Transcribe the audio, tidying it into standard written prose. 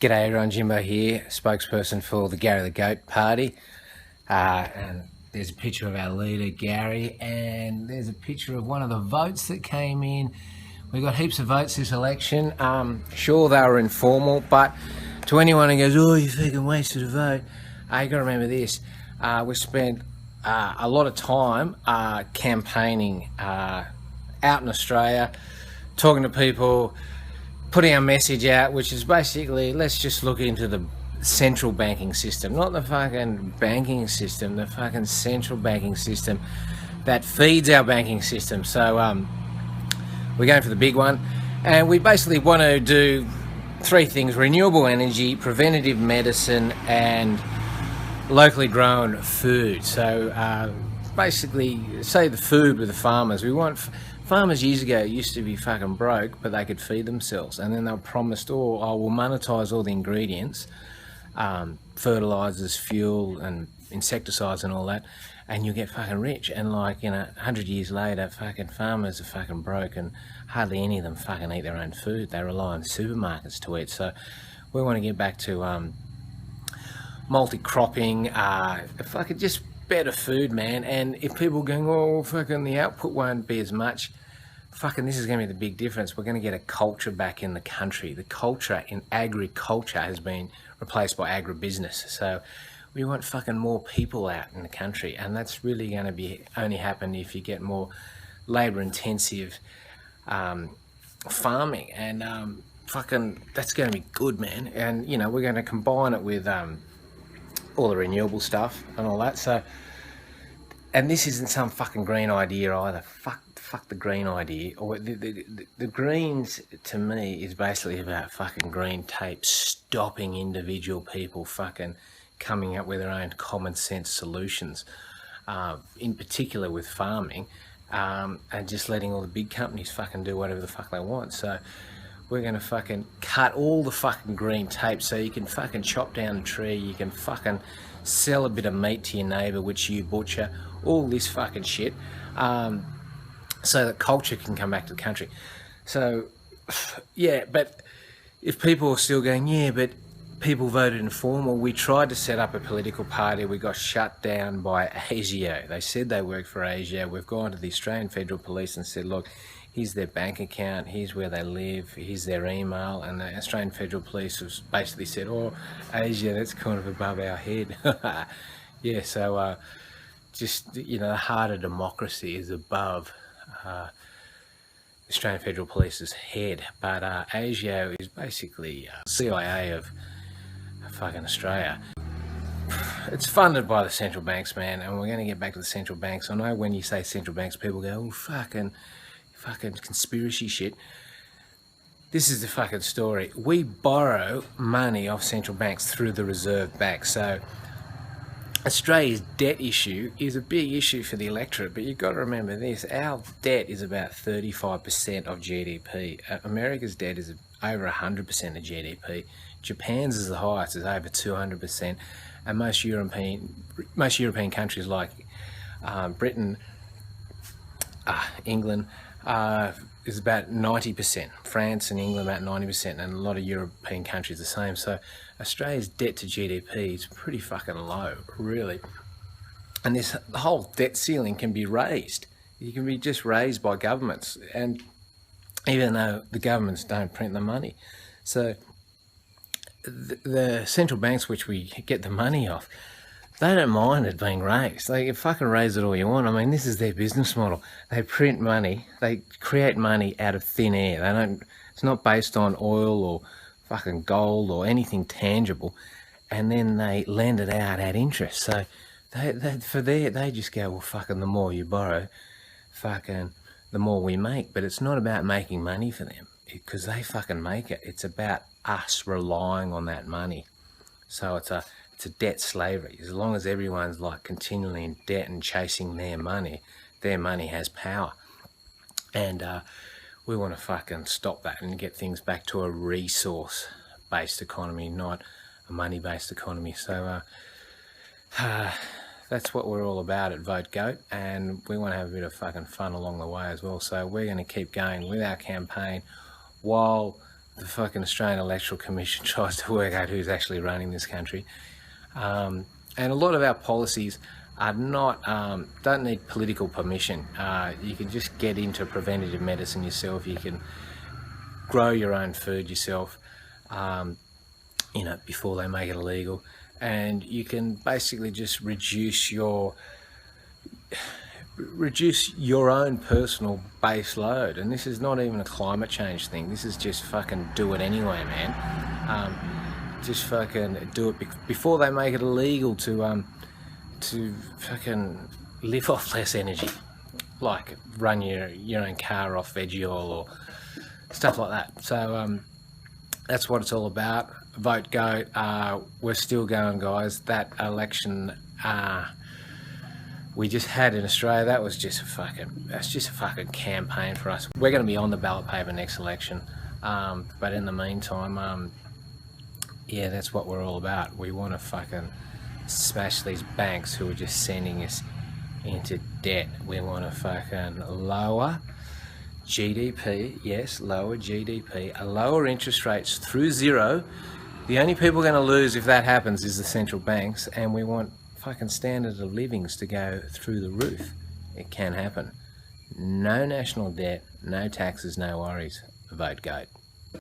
G'day everyone, Jimbo here, spokesperson for the Gary the Goat party. And there's a picture of our leader, Gary, and there's a picture of one of the votes that came in. We got heaps of votes this election. Sure, they were informal, but to anyone who goes, oh, you fucking wasted a vote, you got to remember this. We spent a lot of time campaigning out in Australia, talking to people, putting our message out, which is basically, let's just look into the central banking system, not the fucking banking system, the fucking central banking system that feeds our banking system. So we're going for the big one, and we basically want to do three things: renewable energy, preventative medicine, and locally grown food. So basically, say the food with the farmers. We want farmers years ago used to be fucking broke, but they could feed themselves, and then they were promised, oh, I will monetize all the ingredients, fertilizers, fuel, and insecticides and all that, and you'll get fucking rich. And like, 100 years later, fucking farmers are fucking broke, and hardly any of them fucking eat their own food. They rely on supermarkets to eat. So we want to get back to multi-cropping, fucking just better food, man. And if people are going, oh, fucking the output won't be as much, fucking this is going to be the big difference. We're going to get a culture back in the country. The culture in agriculture has been replaced by agribusiness. So we want fucking more people out in the country, and that's really going to be only happen if you get more labor intensive farming, and fucking that's going to be good, man. And we're going to combine it with all the renewable stuff and all that. So, and this isn't some fucking green idea either. Fuck the green idea. Or the greens to me is basically about fucking green tape stopping individual people fucking coming up with their own common sense solutions, in particular with farming, and just letting all the big companies fucking do whatever the fuck they want. So we're going to fucking cut all the fucking green tape so you can fucking chop down a tree, you can fucking sell a bit of meat to your neighbour, which you butcher, all this fucking shit, so that culture can come back to the country. So, yeah, but if people are still going, yeah, but people voted informal, we tried to set up a political party, we got shut down by ASIO. They said they worked for ASIO. We've gone to the Australian Federal Police and said, look, here's their bank account, here's where they live, here's their email, and the Australian Federal Police has basically said, oh, Asia, that's kind of above our head. Yeah, so just, the heart of democracy is above Australian Federal Police's head, but ASIO is basically CIA of fucking Australia. It's funded by the central banks, man, and we're going to get back to the central banks. I know when you say central banks, people go, oh, fucking conspiracy shit. This is the fucking story. We borrow money off central banks through the Reserve Bank. So Australia's debt issue is a big issue for the electorate, but you've got to remember this: our debt is about 35% of GDP. America's debt is over 100% of GDP. Japan's is the highest, is over 200%, and most European countries like Britain, England, is about 90%. France and England about 90%, and a lot of European countries the same. So Australia's debt to GDP is pretty fucking low, really. And the whole debt ceiling can be raised. It can be just raised by governments, and even though the governments don't print the money. So the central banks, which we get the money off, they don't mind it being raised. They can fucking raise it all you want. I mean, this is their business model. They print money. They create money out of thin air. They don't. It's not based on oil or fucking gold or anything tangible. And then they lend it out at interest. So they just go, well, fucking the more you borrow, fucking the more we make. But it's not about making money for them, because they fucking make it. It's about us relying on that money. So it's a debt slavery. As long as everyone's like continually in debt and chasing their money has power. And we want to fucking stop that and get things back to a resource-based economy, not a money-based economy. So that's what we're all about at Vote Goat, and we want to have a bit of fucking fun along the way as well. So we're going to keep going with our campaign while the fucking Australian Electoral Commission tries to work out who's actually running this country. And a lot of our policies are not, don't need political permission. You can just get into preventative medicine yourself. You can grow your own food yourself, you know, before they make it illegal. And you can basically just reduce your own personal base load. And this is not even a climate change thing. This is just fucking do it anyway, man. Just fucking do it before they make it illegal to fucking live off less energy, like run your own car off veggie oil or stuff like that. So that's what it's all about. Vote Goat. We're still going, guys. That election we just had in Australia, that's just a fucking campaign for us. We're going to be on the ballot paper next election, but in the meantime, yeah, that's what we're all about. We want to fucking smash these banks who are just sending us into debt. We want to fucking lower GDP, yes, lower GDP, lower interest rates through zero. The only people going to lose if that happens is the central banks, and we want fucking standard of livings to go through the roof. It can happen. No national debt, no taxes, no worries. Vote Goat.